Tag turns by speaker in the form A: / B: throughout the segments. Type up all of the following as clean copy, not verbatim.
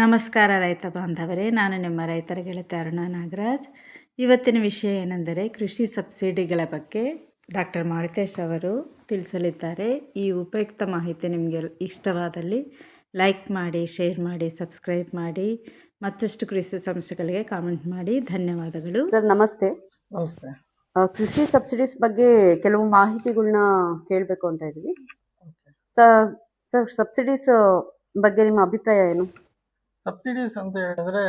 A: ನಮಸ್ಕಾರ ರೈತ ಬಾಂಧವರೇ, ನಾನು ನಿಮ್ಮ ರೈತರ ಗೆಳತಿ ಅರುಣಾ ನಾಗರಾಜ್. ಇವತ್ತಿನ ವಿಷಯ ಏನೆಂದರೆ ಕೃಷಿ ಸಬ್ಸಿಡಿಗಳ ಬಗ್ಗೆ ಡಾಕ್ಟರ್ ಮಾರಿತೇಶ್ ಅವರು ತಿಳಿಸಲಿದ್ದಾರೆ. ಈ ಉಪಯುಕ್ತ ಮಾಹಿತಿ ನಿಮಗೆ ಇಷ್ಟವಾದಲ್ಲಿ ಲೈಕ್ ಮಾಡಿ, ಶೇರ್ ಮಾಡಿ, ಸಬ್ಸ್ಕ್ರೈಬ್ ಮಾಡಿ. ಮತ್ತಷ್ಟು ಕೃಷಿ ಸಮಸ್ಯೆಗಳಿಗೆ ಕಾಮೆಂಟ್ ಮಾಡಿ. ಧನ್ಯವಾದಗಳು.
B: ಸರ್ ನಮಸ್ತೆ.
C: ನಮಸ್ತೆ.
B: ಕೃಷಿ ಸಬ್ಸಿಡೀಸ್ ಬಗ್ಗೆ ಕೆಲವು ಮಾಹಿತಿಗಳನ್ನ ಕೇಳಬೇಕು ಅಂತ ಇದ್ದೀವಿ. ಸರ್ ಸಬ್ಸಿಡೀಸ್ ಬಗ್ಗೆ ನಿಮ್ಮ ಅಭಿಪ್ರಾಯ ಏನು?
C: ಸಬ್ಸಿಡೀಸ್ ಅಂತ ಹೇಳಿದ್ರೆ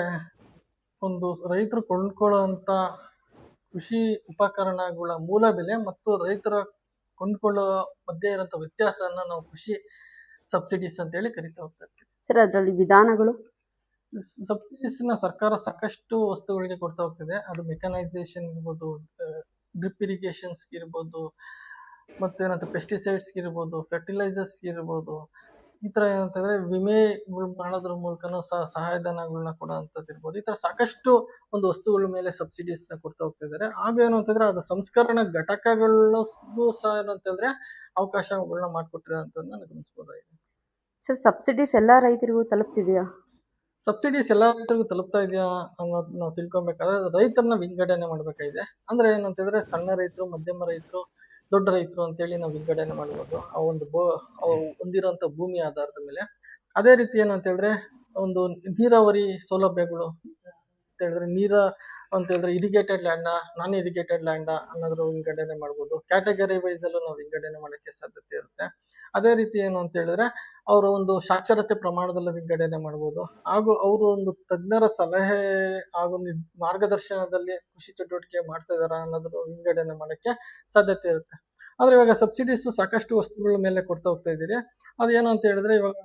C: ಒಂದು ರೈತರು ಕೊಂಡ್ಕೊಳ್ಳುವಂಥ ಕೃಷಿ ಉಪಕರಣಗಳ ಮೂಲ ಬೆಲೆ ಮತ್ತು ರೈತರ ಕೊಂಡ್ಕೊಳ್ಳೋ ಮಧ್ಯೆ ಇರೋಂಥ ವ್ಯತ್ಯಾಸನ ನಾವು ಕೃಷಿ ಸಬ್ಸಿಡೀಸ್ ಅಂತ ಹೇಳಿ ಕರಿತಾ ಹೋಗ್ತಾ ಇರ್ತೀವಿ.
B: ಸರ್ ಅದರಲ್ಲಿ ವಿಧಾನಗಳು?
C: ಸಬ್ಸಿಡೀಸ್ನ ಸರ್ಕಾರ ಸಾಕಷ್ಟು ವಸ್ತುಗಳಿಗೆ ಕೊಡ್ತಾ ಹೋಗ್ತಿದೆ. ಅದು ಮೆಕನೈಸೇಷನ್ ಇರ್ಬೋದು, ಡ್ರಿಪ್ ಇರಿಗೇಷನ್ಸ್ಗೆ ಇರ್ಬೋದು, ಮತ್ತೇನಂತ ಪೆಸ್ಟಿಸೈಡ್ಸ್ಗೆ ಇರ್ಬೋದು, ಫರ್ಟಿಲೈಸರ್ಸ್ಗೆ ಇರ್ಬೋದು. ಈ ಥರ ಏನಂತಂದರೆ ವಿಮೆಗಳು ಮಾಡೋದ್ರ ಮೂಲಕನೂ ಸಹಾಯಧನಗಳನ್ನ ಕೊಡೋವಂಥದ್ದು ಇರ್ಬೋದು. ಈ ಥರ ಸಾಕಷ್ಟು ಒಂದು ವಸ್ತುಗಳ ಮೇಲೆ ಸಬ್ಸಿಡೀಸ್ನ ಕೊಡ್ತಾ ಹೋಗ್ತಿದ್ದಾರೆ. ಆಗ ಏನು ಅಂತಂದರೆ ಅದು ಸಂಸ್ಕರಣಾ ಘಟಕಗಳಿಗೂ ಸಹ ಏನಂತಂದರೆ ಅವಕಾಶಗಳನ್ನ ಮಾಡಿಕೊಟ್ಟಿರೋಂಥದ್ದನ್ನ ಗಮನಿಸ್ಬೋದಾಗಿದೆ.
B: ಸರ್ ಸಬ್ಸಿಡೀಸ್ ಎಲ್ಲ ರೈತರಿಗೂ ತಲುಪ್ತಿದೆಯಾ?
C: ಸಬ್ಸಿಡೀಸ್ ಎಲ್ಲ ರೈತರಿಗೂ ತಲುಪ್ತಾ ಇದೆಯಾ ಅನ್ನೋದು ನಾವು ತಿಳ್ಕೊಬೇಕಾದ್ರೆ ರೈತರನ್ನ ವಿಂಗಡಣೆ ಮಾಡಬೇಕಾಗಿದೆ. ಅಂದರೆ ಏನಂತಂದರೆ ಸಣ್ಣ ರೈತರು, ಮಧ್ಯಮ ರೈತರು, ದೊಡ್ಡ ರೈತರು ಅಂತೇಳಿ ನಾವು ವಿಂಗಡಣೆ ಮಾಡ್ಬೋದು ಆ ಒಂದು ಹೊಂದಿರೋಂಥ ಭೂಮಿ ಆಧಾರದ ಮೇಲೆ. ಅದೇ ರೀತಿ ಏನಂತ ಹೇಳಿದ್ರೆ ಒಂದು ನೀರಾವರಿ ಸೌಲಭ್ಯಗಳು ಅಂತ ಹೇಳಿದ್ರೆ ಅಂತ ಹೇಳಿದ್ರೆ ಇರಿಗೇಟೆಡ್ ಲ್ಯಾಂಡ, ನಾನ್ ಇರಿಗೇಟೆಡ್ ಲ್ಯಾಂಡ ಅನ್ನೋದ್ರ ವಿಂಗಡಣೆ ಮಾಡ್ಬೋದು. ಕ್ಯಾಟಗರಿ ವೈಸ್ ಅಲ್ಲೂ ನಾವು ವಿಂಗಡಣೆ ಮಾಡೋಕ್ಕೆ ಸಾಧ್ಯತೆ ಇರುತ್ತೆ. ಅದೇ ರೀತಿ ಏನು ಅಂತ ಹೇಳಿದ್ರೆ ಅವರ ಒಂದು ಸಾಕ್ಷರತೆ ಪ್ರಮಾಣದಲ್ಲಿ ವಿಂಗಡಣೆ ಮಾಡ್ಬೋದು. ಹಾಗೂ ಅವರು ಒಂದು ತಜ್ಞರ ಸಲಹೆ ಹಾಗೂ ಮಾರ್ಗದರ್ಶನದಲ್ಲಿ ಕೃಷಿ ಚಟುವಟಿಕೆ ಮಾಡ್ತಾ ಇದಾರ ಅನ್ನೋದ್ರ ವಿಂಗಡಣೆ ಮಾಡೋಕ್ಕೆ ಸಾಧ್ಯತೆ ಇರುತ್ತೆ. ಆದರೆ ಇವಾಗ ಸಬ್ಸಿಡೀಸ್ ಸಾಕಷ್ಟು ವಸ್ತುಗಳ ಮೇಲೆ ಕೊಡ್ತಾ ಹೋಗ್ತಾ ಇದ್ದೀರಿ. ಅದು ಏನು ಅಂತ ಹೇಳಿದ್ರೆ ಇವಾಗ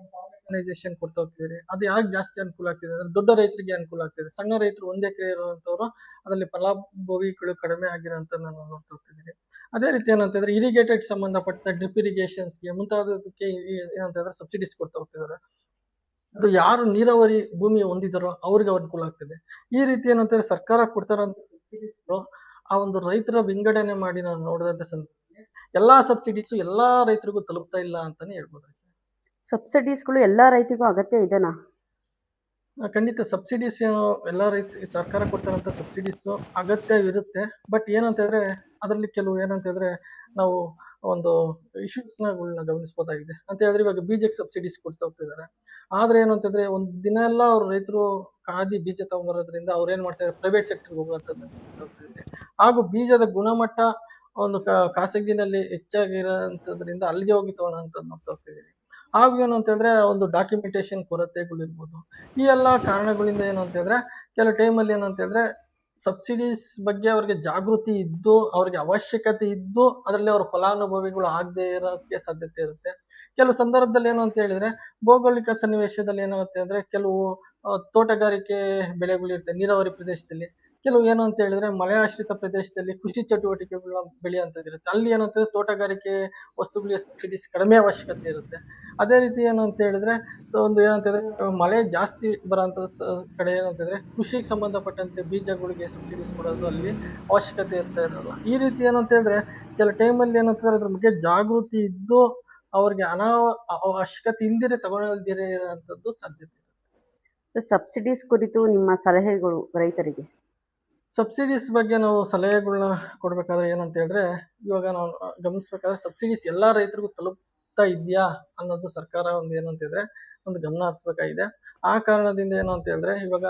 C: ಮೆಕನೈಸೇಷನ್ ಕೊಡ್ತಾ ಹೋಗ್ತಿದ್ದೀರಿ. ಅದು ಯಾಕೆ ಜಾಸ್ತಿ ಅನುಕೂಲ ಆಗ್ತಿದೆ ಅಂದ್ರೆ ದೊಡ್ಡ ರೈತರಿಗೆ ಅನುಕೂಲ ಆಗ್ತಿದೆ. ಸಣ್ಣ ರೈತರು 1 ಎಕರೆ ಇರುವಂಥವ್ರು ಅದರಲ್ಲಿ ಫಲಾನುಭವಿಗಳು ಕಡಿಮೆ ಆಗಿರೋಂಥ ನಾವು ನೋಡ್ತಾ ಹೋಗ್ತಿದ್ದೀರಿ. ಅದೇ ರೀತಿ ಏನಂತಂದ್ರೆ ಇರಿಗೇಟೆಡ್ ಸಂಬಂಧಪಟ್ಟ ಡ್ರಿಪ್ ಇರಿಗೇಷನ್ಸ್ಗೆ ಮುಂತಾದಕ್ಕೆ ಏನಂತಂದ್ರೆ ಸಬ್ಸಿಡೀಸ್ ಕೊಡ್ತಾ ಹೋಗ್ತಿದ್ದಾರೆ. ಅದು ಯಾರು ನೀರಾವರಿ ಭೂಮಿ ಹೊಂದಿದಾರೋ ಅವ್ರಿಗೆ ಅನುಕೂಲ ಆಗ್ತದೆ. ಈ ರೀತಿ ಏನಂತಂದ್ರೆ ಸರ್ಕಾರ ಕೊಡ್ತಾರಂತ ಸಬ್ಸಿಡೀಸ್ಗಳು ಆ ಒಂದು ರೈತರ ವಿಂಗಡಣೆ ಮಾಡಿ ನಾವು ನೋಡಿದಂಥ ಸಂದರ್ಭದಲ್ಲಿ ಎಲ್ಲಾ ಸಬ್ಸಿಡೀಸು ಎಲ್ಲಾ ರೈತರಿಗೂ ತಲುಪ್ತಾ ಇಲ್ಲ ಅಂತಾನೆ ಹೇಳ್ಬೋದಾಗಿದೆ.
B: ಸಬ್ಸಿಡೀಸ್ಗಳು ಎಲ್ಲಾ ರೈತರಿಗೂ ಅಗತ್ಯ ಇದೆನಾ?
C: ಖಂಡಿತ ಸಬ್ಸಿಡೀಸ್ ಏನು ಎಲ್ಲ ಸರ್ಕಾರ ಕೊಡ್ತಾರಂಥ ಸಬ್ಸಿಡೀಸು ಅಗತ್ಯವಿರುತ್ತೆ. ಬಟ್ ಏನಂತಂದ್ರೆ ಅದರಲ್ಲಿ ಕೆಲವು ಏನಂತಂದ್ರೆ ನಾವು ಒಂದು ಇಶ್ಯೂಸ್ಗಳನ್ನ ಗಮನಿಸ್ಬೋದಾಗಿದೆ. ಅಂತ ಹೇಳಿದ್ರೆ ಇವಾಗ ಬೀಜಕ್ಕೆ ಸಬ್ಸಿಡೀಸ್ ಕೊಡ್ತಾ ಹೋಗ್ತಿದ್ದಾರೆ. ಆದ್ರೆ ಏನು ಅಂತಂದ್ರೆ ಒಂದು ದಿನ ಎಲ್ಲ ಅವ್ರ ರೈತರು ಕಾದಿ ಬೀಜ ತಗೊಂಬರೋದ್ರಿಂದ ಅವ್ರು ಏನ್ ಮಾಡ್ತಾರೆ, ಪ್ರೈವೇಟ್ ಸೆಕ್ಟರ್ಗೆ ಹೋಗುವಂಥದ್ದು ಗಮನಿಸ್ತಾ ಹೋಗ್ತಿದ್ದೀವಿ. ಹಾಗೂ ಬೀಜದ ಗುಣಮಟ್ಟ ಒಂದು ಖಾಸಗಿನಲ್ಲಿ ಹೆಚ್ಚಾಗಿರೋಂಥದ್ರಿಂದ ಅಲ್ಲಿಗೆ ಹೋಗಿ ತಗೊಳ್ಳೋಂಥದ್ದು ನೋಡ್ತಾ ಹೋಗ್ತಿದ್ದೀವಿ. ಹಾಗೂ ಏನು ಅಂತಂದ್ರೆ ಒಂದು ಡಾಕ್ಯುಮೆಂಟೇಶನ್ ಕೊರತೆಗಳಿರ್ಬೋದು. ಈ ಎಲ್ಲ ಕಾರಣಗಳಿಂದ ಏನು ಅಂತಂದ್ರೆ ಕೆಲವು ಟೈಮಲ್ಲಿ ಏನು ಅಂತಂದ್ರೆ ಸಬ್ಸಿಡೀಸ್ ಬಗ್ಗೆ ಅವ್ರಿಗೆ ಜಾಗೃತಿ ಇದ್ದು ಅವ್ರಿಗೆ ಅವಶ್ಯಕತೆ ಇದ್ದು ಅದರಲ್ಲಿ ಅವ್ರ ಫಲಾನುಭವಿಗಳು ಆಗದೆ ಇರೋಕ್ಕೆ ಸಾಧ್ಯತೆ ಇರುತ್ತೆ. ಕೆಲವು ಸಂದರ್ಭದಲ್ಲಿ ಏನು ಅಂತ ಹೇಳಿದ್ರೆ ಭೌಗೋಳಿಕ ಸನ್ನಿವೇಶದಲ್ಲಿ ಏನಾಗುತ್ತೆ ಅಂದ್ರೆ ಕೆಲವು ತೋಟಗಾರಿಕೆ ಬೆಳೆಗಳಿರುತ್ತೆ ನೀರಾವರಿ ಪ್ರದೇಶದಲ್ಲಿ. ಕೆಲವು ಏನು ಅಂತ ಹೇಳಿದ್ರೆ ಮಳೆ ಆಶ್ರಿತ ಪ್ರದೇಶದಲ್ಲಿ ಕೃಷಿ ಚಟುವಟಿಕೆಗಳನ್ನ ಬೆಳೆಯುವಂಥದ್ದಿರುತ್ತೆ. ಅಲ್ಲಿ ಏನಂತಂದ್ರೆ ತೋಟಗಾರಿಕೆ ವಸ್ತುಗಳಿಗೆ ಸಬ್ಸಿಡೀಸ್ ಕಡಿಮೆ ಅವಶ್ಯಕತೆ ಇರುತ್ತೆ. ಅದೇ ರೀತಿ ಏನು ಅಂತ ಹೇಳಿದ್ರೆ ಒಂದು ಏನಂತಂದ್ರೆ ಮಳೆ ಜಾಸ್ತಿ ಬರೋಂಥ ಕಡೆ ಏನಂತಂದ್ರೆ ಕೃಷಿಗೆ ಸಂಬಂಧಪಟ್ಟಂತೆ ಬೀಜಗಳಿಗೆ ಸಬ್ಸಿಡೀಸ್ ಕೊಡೋದು ಅಲ್ಲಿ ಅವಶ್ಯಕತೆ ಇರ್ತಾ ಇರಲ್ಲ. ಈ ರೀತಿ ಏನಂತ ಹೇಳಿದ್ರೆ ಕೆಲವು ಟೈಮಲ್ಲಿ ಏನಂತಂದ್ರೆ ಅದ್ರ ಬಗ್ಗೆ ಜಾಗೃತಿ ಇದ್ದು ಅವ್ರಿಗೆ ಅವಶ್ಯಕತೆ ಇಲ್ದಿರೆ ತಗೊಳ್ದಿರೇ ಇರೋಂಥದ್ದು ಸಾಧ್ಯತೆ ಇರುತ್ತೆ.
B: ಸಬ್ಸಿಡೀಸ್ ಕುರಿತು ನಿಮ್ಮ ಸಲಹೆಗಳು ರೈತರಿಗೆ?
C: ಸಬ್ಸಿಡೀಸ್ ಬಗ್ಗೆ ನಾವು ಸಲಹೆಗಳನ್ನ ಕೊಡ್ಬೇಕಾದ್ರೆ ಏನಂತ ಹೇಳಿದ್ರೆ ಇವಾಗ ನಾವು ಗಮನಿಸ್ಬೇಕಾದ್ರೆ ಸಬ್ಸಿಡೀಸ್ ಎಲ್ಲಾ ರೈತರಿಗೂ ತಲುಪ್ತಾ ಇದೆಯಾ ಅನ್ನೋದು ಸರ್ಕಾರ ಒಂದು ಏನಂತಿದ್ರೆ ಒಂದು ಗಮನ ಹರಿಸ್ಬೇಕಾಗಿದೆ. ಆ ಕಾರಣದಿಂದ ಏನು ಅಂತ ಹೇಳಿದ್ರೆ ಇವಾಗ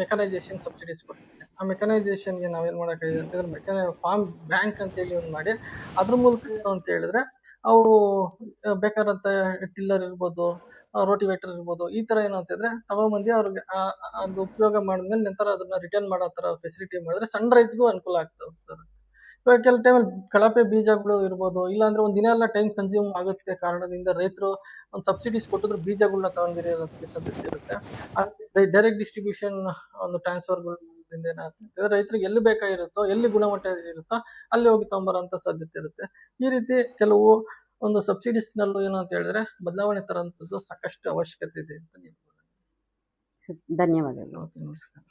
C: ಮೆಕನೈಸೇಷನ್ ಸಬ್ಸಿಡೀಸ್ ಕೊಡ್ತಿದೆ. ಆ ಮೆಕನೈಸೇಷನ್ಗೆ ನಾವೇನ್ ಮಾಡೋಕ್ಕಾಗಿದೆ ಅಂತ ಹೇಳಿದ್ರೆ ಫಾರ್ಮ್ ಬ್ಯಾಂಕ್ ಅಂತೇಳಿ ಒಂದು ಮಾಡಿ ಅದ್ರ ಮೂಲಕ ಏನು ಅಂತ ಹೇಳಿದ್ರೆ ಅವರು ಬೇಕಾದಂತ ಟಿಲ್ಲರ್ ಇರ್ಬೋದು, ರೋಟಿವೇಟರ್ ಇರ್ಬೋದು, ಈ ತರ ಏನು ಅಂತಂದ್ರೆ ತಗೊಂಡ್ಬಂದು ಅವ್ರಿಗೆ ಅದು ಉಪಯೋಗ ಮಾಡಿದ್ಮೇಲೆ ನಂತರ ಅದನ್ನ ರಿಟರ್ನ್ ಮಾಡೋ ತರ ಫೆಸಿಲಿಟಿ ಮಾಡಿದ್ರೆ ಸಣ್ಣ ರೈತರಿಗೂ ಅನುಕೂಲ ಆಗ್ತಾ ಹೋಗ್ತಾರೆ. ಇವಾಗ ಕೆಲವು ಟೈಮಲ್ಲಿ ಕಳಪೆ ಬೀಜಗಳು ಇರ್ಬೋದು, ಇಲ್ಲಾಂದ್ರೆ ಒಂದ್ ದಿನ ಎಲ್ಲ ಟೈಮ್ ಕನ್ಸ್ಯೂಮ್ ಆಗುತ್ತೆ ಕಾರಣದಿಂದ ರೈತರು ಒಂದು ಸಬ್ಸಿಡೀಸ್ ಕೊಟ್ಟಿದ್ರು ಬೀಜಗಳನ್ನ ತಗೊಂಡಿರೋದಕ್ಕೆ ಸಾಧ್ಯತೆ ಇರುತ್ತೆ. ಡೈರೆಕ್ಟ್ ಡಿಸ್ಟ್ರಿಬ್ಯೂಷನ್ ಒಂದು ಟ್ರಾನ್ಸ್ಫರ್ಗಳು ಏನಾಗ್ತದೆ ರೈತರಿಗೆ ಎಲ್ಲಿ ಬೇಕಾಗಿರುತ್ತೋ ಎಲ್ಲಿ ಗುಣಮಟ್ಟ ಇರುತ್ತೋ ಅಲ್ಲಿ ಹೋಗಿ ತಗೊಂಬರೋಂಥ ಸಾಧ್ಯತೆ ಇರುತ್ತೆ. ಈ ರೀತಿ ಕೆಲವು ಒಂದು ಸಬ್ಸಿಡೀಸ್ನಲ್ಲೂ ಏನು ಅಂತ ಹೇಳಿದ್ರೆ ಬದಲಾವಣೆ ತರೋಂಥದ್ದು ಸಾಕಷ್ಟು ಅವಶ್ಯಕತೆ ಇದೆ ಅಂತ ಹೇಳ್ಬೋದು.
B: ಧನ್ಯವಾದಗಳು.
C: ನಮಸ್ಕಾರ.